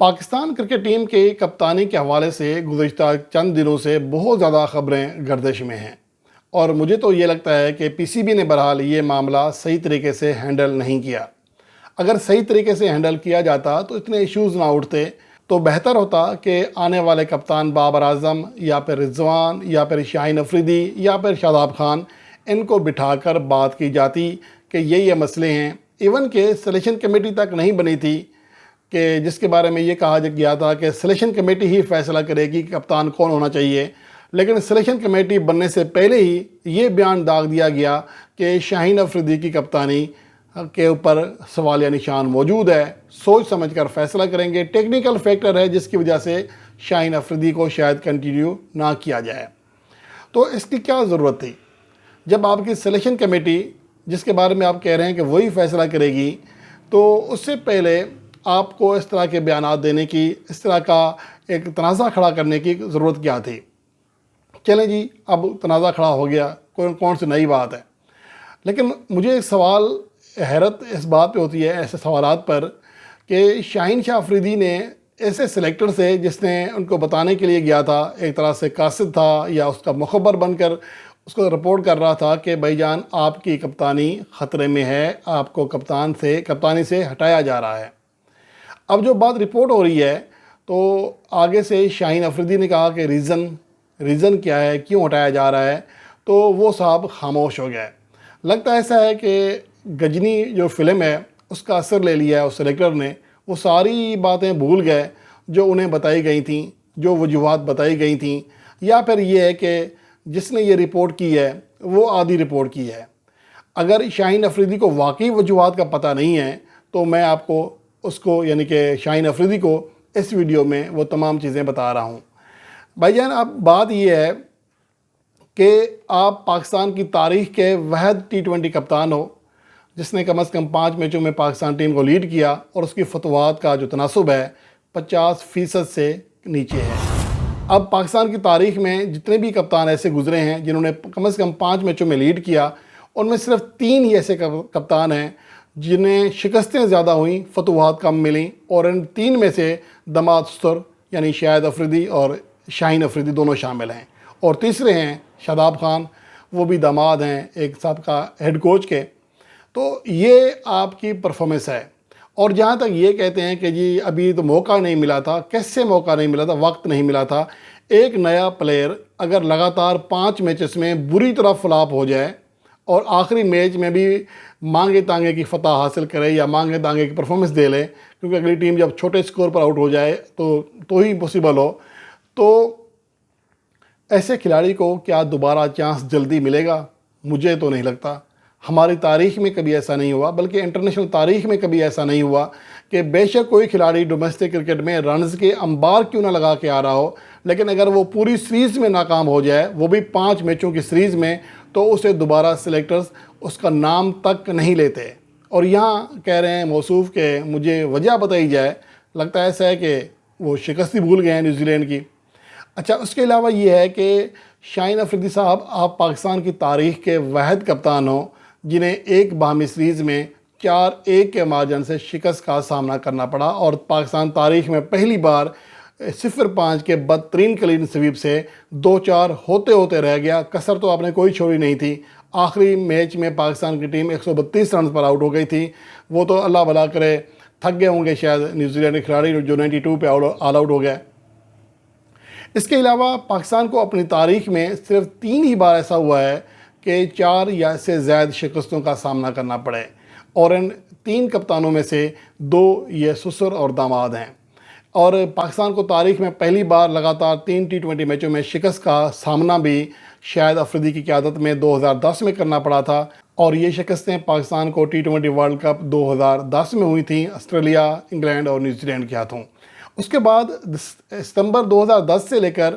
Pakistan cricket team کے کپتانی کے حوالے سے گزشتہ چند دنوں سے بہت زیادہ خبریں گردش میں ہیں، اور مجھے تو یہ لگتا ہے کہ پی سی بی نے بہرحال یہ معاملہ صحیح طریقے سے ہینڈل نہیں کیا۔ اگر صحیح طریقے سے ہینڈل کیا جاتا تو اتنے ایشوز نہ اٹھتے، تو بہتر ہوتا کہ آنے والے کپتان بابر اعظم یا پھر رضوان یا پھر شاہین افریدی یا پھر شاداب خان، ان کو بٹھا کر بات کی جاتی کہ یہ مسئلے ہیں۔ ایون کہ سلیکشن کمیٹی تک نہیں بنی تھی، کہ جس کے بارے میں یہ کہا گیا تھا کہ سلیکشن کمیٹی ہی فیصلہ کرے گی کہ کپتان کون ہونا چاہیے، لیکن سلیکشن کمیٹی بننے سے پہلے ہی یہ بیان داغ دیا گیا کہ شاہین افریدی کی کپتانی کے اوپر سوالیہ نشان موجود ہے، سوچ سمجھ کر فیصلہ کریں گے، ٹیکنیکل فیکٹر ہے جس کی وجہ سے شاہین افریدی کو شاید کنٹینیو نہ کیا جائے۔ تو اس کی کیا ضرورت تھی جب آپ کی سلیکشن کمیٹی، جس کے بارے میں آپ کہہ رہے ہیں کہ وہی فیصلہ کرے گی، تو اس سے پہلے آپ کو اس طرح کے بیانات دینے کی، اس طرح کا ایک تنازع کھڑا کرنے کی ضرورت کیا تھی؟ چلیں جی، اب تنازع کھڑا ہو گیا، کون سی نئی بات ہے۔ لیکن مجھے ایک سوال، حیرت اس بات پہ ہوتی ہے ایسے سوالات پر، کہ شاہین شاہ افریدی نے ایسے سلیکٹر سے، جس نے ان کو بتانے کے لیے گیا تھا، ایک طرح سے قاصد تھا یا اس کا مخبر بن کر اس کو رپورٹ کر رہا تھا کہ بھائی جان آپ کی کپتانی خطرے میں ہے، آپ کو کپتانی سے ہٹایا جا رہا ہے۔ اب جو بات رپورٹ ہو رہی ہے، تو آگے سے شاہین افریدی نے کہا کہ ریزن کیا ہے، کیوں ہٹایا جا رہا ہے، تو وہ صاحب خاموش ہو گیا ہے۔ لگتا ایسا ہے کہ گجنی جو فلم ہے اس کا اثر لے لیا ہے اس سلیکٹر نے، وہ ساری باتیں بھول گئے جو انہیں بتائی گئی تھیں، جو وجوہات بتائی گئی تھیں، یا پھر یہ ہے کہ جس نے یہ رپورٹ کی ہے وہ آدھی رپورٹ کی ہے۔ اگر شاہین افریدی کو واقعی وجوہات کا پتہ نہیں ہے، تو میں آپ کو اس کو، یعنی کہ شاہین افریدی کو، اس ویڈیو میں وہ تمام چیزیں بتا رہا ہوں۔ بھائی جان، اب بات یہ ہے کہ آپ پاکستان کی تاریخ کے واحد T20 کپتان ہو جس نے کم از کم 5 میچوں میں پاکستان ٹیم کو لیڈ کیا، اور اس کی فتوحات کا جو تناسب ہے 50% سے نیچے ہے۔ اب پاکستان کی تاریخ میں جتنے بھی کپتان ایسے گزرے ہیں جنہوں نے کم از کم 5 میچوں میں لیڈ کیا، ان میں صرف 3 ہی ایسے کپتان ہیں جنہیں شکستیں زیادہ ہوئیں، فتوحات کم ملیں، اور ان 3 میں سے دماد ستر یعنی شاہد افریدی اور شاہین افریدی دونوں شامل ہیں، اور تیسرے ہیں شاداب خان، وہ بھی داماد ہیں ایک سابقہ ہیڈ کوچ کے۔ تو یہ آپ کی پرفارمنس ہے۔ اور جہاں تک یہ کہتے ہیں کہ جی ابھی تو موقع نہیں ملا تھا، کیسے موقع نہیں ملا تھا؟ وقت نہیں ملا تھا۔ ایک نیا پلیئر اگر لگاتار 5 میچز میں بری طرح فلاپ ہو جائے اور آخری میچ میں بھی مانگے تانگے کی فتح حاصل کرے یا مانگے تانگے کی پرفارمنس دے لے، کیونکہ اگلی ٹیم جب چھوٹے سکور پر آؤٹ ہو جائے تو ہی پوسیبل ہو، تو ایسے کھلاڑی کو کیا دوبارہ چانس جلدی ملے گا؟ مجھے تو نہیں لگتا۔ ہماری تاریخ میں کبھی ایسا نہیں ہوا، بلکہ انٹرنیشنل تاریخ میں کبھی ایسا نہیں ہوا کہ بے شک کوئی کھلاڑی ڈومیسٹک کرکٹ میں رنز کے انبار کیوں نہ لگا کے آ رہا ہو، لیکن اگر وہ پوری سیریز میں ناکام ہو جائے، وہ بھی 5 میچوں کی سیریز میں، تو اسے دوبارہ سلیکٹرز اس کا نام تک نہیں لیتے۔ اور یہاں کہہ رہے ہیں موصوف کہ مجھے وجہ بتائی جائے، لگتا ہے ایسا ہے کہ وہ شکست ہی بھول گئے ہیں نیوزی لینڈ کی۔ اچھا، اس کے علاوہ یہ ہے کہ شاہین افریدی صاحب، آپ پاکستان کی تاریخ کے واحد کپتان ہوں جنہیں ایک باہمی سیریز میں 4-1 کے مارجن سے شکست کا سامنا کرنا پڑا، اور پاکستان تاریخ میں پہلی بار 0-5 کے بدترین کلین سویپ سے 2-4 ہوتے ہوتے رہ گیا۔ کسر تو آپ نے کوئی چھوڑی نہیں تھی۔ آخری میچ میں پاکستان کی ٹیم 132 رنز پر آؤٹ ہو گئی تھی۔ وہ تو اللہ بھلا کرے تھک گئے ہوں گے شاید نیوزی لینڈ کے کھلاڑی جو 92 پہ آل آؤٹ ہو گئے۔ اس کے علاوہ پاکستان کو اپنی تاریخ میں صرف 3 ہی بار ایسا ہوا ہے کہ 4 یا اس سے زائد شکستوں کا سامنا کرنا پڑے، اور ان 3 کپتانوں میں سے 2 یہ سسر اور داماد ہیں۔ اور پاکستان کو تاریخ میں پہلی بار لگاتار 3 T20 میچوں میں شکست کا سامنا بھی شاہد افریدی کی قیادت میں 2010 میں کرنا پڑا تھا، اور یہ شکستیں پاکستان کو T20 ورلڈ کپ 2010 میں ہوئی تھیں، آسٹریلیا، انگلینڈ اور نیوزی لینڈ کے ہاتھوں۔ اس کے بعد ستمبر 2010 سے لے کر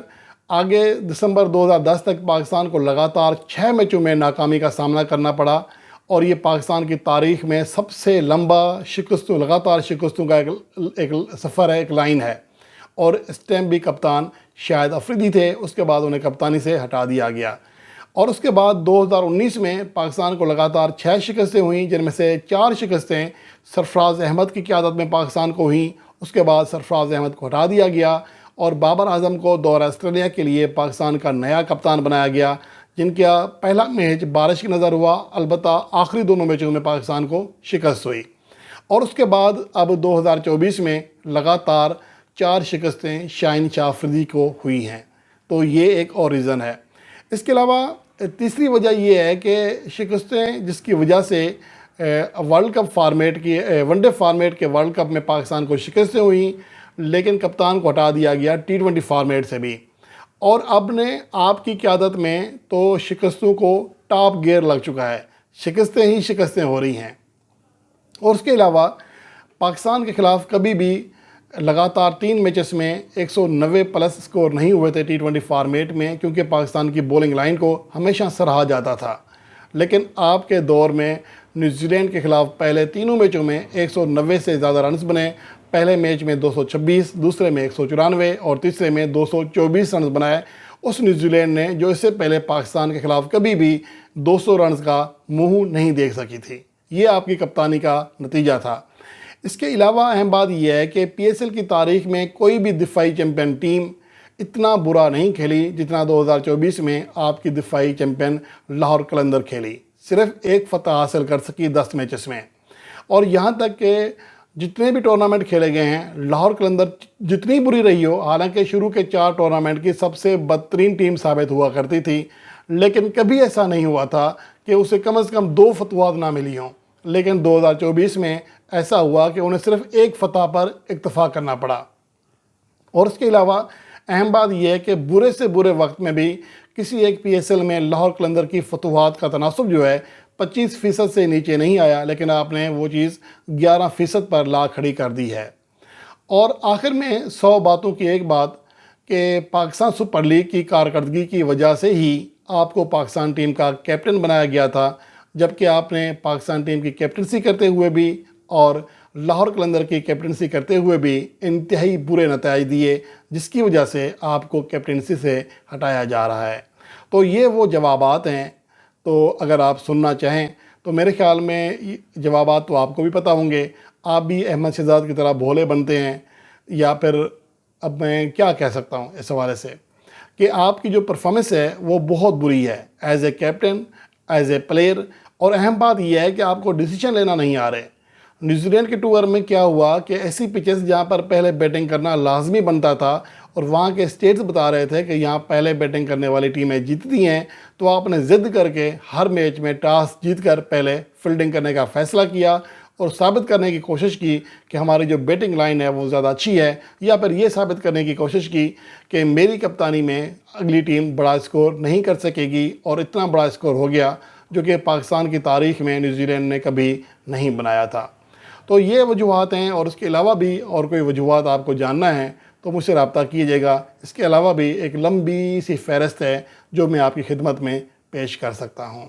آگے دسمبر 2010 تک پاکستان کو لگاتار 6 میچوں میں ناکامی کا سامنا کرنا پڑا، اور یہ پاکستان کی تاریخ میں سب سے لمبا لگاتار شکستوں کا ایک سفر ہے، ایک لائن ہے۔ اور اس ٹائم بھی کپتان شاہد افریدی تھے، اس کے بعد انہیں کپتانی سے ہٹا دیا گیا۔ اور اس کے بعد 2019 میں پاکستان کو لگاتار 6 شکستیں ہوئیں، جن میں سے 4 شکستیں سرفراز احمد کی قیادت میں پاکستان کو ہوئیں، اس کے بعد سرفراز احمد کو ہٹا دیا گیا اور بابر اعظم کو دورہ آسٹریلیا کے لیے پاکستان کا نیا کپتان بنایا گیا، جن کا پہلا میچ بارش کی نظر ہوا، البتہ آخری دونوں میچوں میں پاکستان کو شکست ہوئی۔ اور اس کے بعد اب 2024 میں لگاتار 4 شکستیں شاہین شاہ افریدی کو ہوئی ہیں، تو یہ ایک اور ریزن ہے۔ اس کے علاوہ تیسری وجہ یہ ہے کہ شکستیں جس کی وجہ سے ورلڈ کپ فارمیٹ کی ون ڈے فارمیٹ کے ورلڈ کپ میں پاکستان کو شکستیں ہوئیں، لیکن کپتان کو ہٹا دیا گیا T20 فارمیٹ سے بھی، اور اب نے آپ کی قیادت میں تو شکستوں کو ٹاپ گیئر لگ چکا ہے، شکستیں ہی شکستیں ہو رہی ہیں۔ اور اس کے علاوہ پاکستان کے خلاف کبھی بھی لگاتار 3 میچز میں 190 پلس سکور نہیں ہوئے تھے T20 فارمیٹ میں، کیونکہ پاکستان کی بولنگ لائن کو ہمیشہ سراہا جاتا تھا۔ لیکن آپ کے دور میں نیوزی لینڈ کے خلاف پہلے تینوں میچوں میں 190 سے زیادہ رنز بنے، پہلے میچ میں 226، دوسرے میں 194 اور تیسرے میں 224 رنز بنائے۔ اس نیوزی لینڈ نے جو اس سے پہلے پاکستان کے خلاف کبھی بھی 200 رنز کا منہ نہیں دیکھ سکی تھی، یہ آپ کی کپتانی کا نتیجہ تھا۔ اس کے علاوہ اہم بات یہ ہے کہ PSL کی تاریخ میں کوئی بھی دفاعی چیمپئن ٹیم اتنا برا نہیں کھیلی جتنا 2024 میں آپ کی دفاعی چیمپئن لاہور قلندر کھیلی، صرف ایک فتح حاصل کر سکی 10 میچز میں۔ اور یہاں تک کہ جتنے بھی ٹورنامنٹ کھیلے گئے ہیں، لاہور قلندر جتنی بری رہی ہو، حالانکہ شروع کے 4 ٹورنامنٹ کی سب سے بدترین ٹیم ثابت ہوا کرتی تھی، لیکن کبھی ایسا نہیں ہوا تھا کہ اسے کم از کم 2 فتوحات نہ ملی ہوں۔ لیکن 2024 میں ایسا ہوا کہ انہیں صرف ایک فتح پر اکتفا کرنا پڑا۔ اور اس کے علاوہ اہم بات یہ ہے کہ برے سے برے وقت میں بھی کسی ایک PSL میں لاہور قلندر کی فتوحات کا تناسب جو ہے 25% سے نیچے نہیں آیا، لیکن آپ نے وہ چیز 11% پر لا کھڑی کر دی ہے۔ اور آخر میں 100 باتوں کی ایک بات کہ پاکستان سپر لیگ کی کارکردگی کی وجہ سے ہی آپ کو پاکستان ٹیم کا کیپٹن بنایا گیا تھا، جبکہ آپ نے پاکستان ٹیم کی کیپٹنسی کرتے ہوئے بھی اور لاہور قلندر کی کیپٹنسی کرتے ہوئے بھی انتہائی برے نتائج دیے، جس کی وجہ سے آپ کو کیپٹنسی سے ہٹایا جا رہا ہے۔ تو یہ وہ جوابات ہیں، تو اگر آپ سننا چاہیں تو میرے خیال میں جوابات تو آپ کو بھی پتہ ہوں گے، آپ بھی احمد شہزاد کی طرح بھولے بنتے ہیں، یا پھر اب میں کیا کہہ سکتا ہوں اس حوالے سے کہ آپ کی جو پرفارمنس ہے وہ بہت بری ہے، as a captain, as a player. اور اہم بات یہ ہے کہ آپ کو ڈیسیشن لینا نہیں آ رہے۔ نیوزی لینڈ کے ٹور میں کیا ہوا کہ ایسی پچز جہاں پر پہلے بیٹنگ کرنا لازمی بنتا تھا، اور وہاں کے اسٹیٹس بتا رہے تھے کہ یہاں پہلے بیٹنگ کرنے والی ٹیمیں جیتتی ہیں، تو آپ نے ضد کر کے ہر میچ میں ٹاس جیت کر پہلے فیلڈنگ کرنے کا فیصلہ کیا اور ثابت کرنے کی کوشش کی کہ ہماری جو بیٹنگ لائن ہے وہ زیادہ اچھی ہے، یا پھر یہ ثابت کرنے کی کوشش کی کہ میری کپتانی میں اگلی ٹیم بڑا اسکور نہیں کر سکے گی، اور اتنا بڑا اسکور ہو گیا جو کہ پاکستان کی تاریخ میں نیوزی لینڈ نے کبھی نہیں بنایا تھا۔ تو یہ وجوہات ہیں، اور اس کے علاوہ بھی اور کوئی وجوہات آپ کو جاننا ہے تو مجھ سے رابطہ کیجیے گا۔ اس کے علاوہ بھی ایک لمبی سی فہرست ہے جو میں آپ کی خدمت میں پیش کر سکتا ہوں۔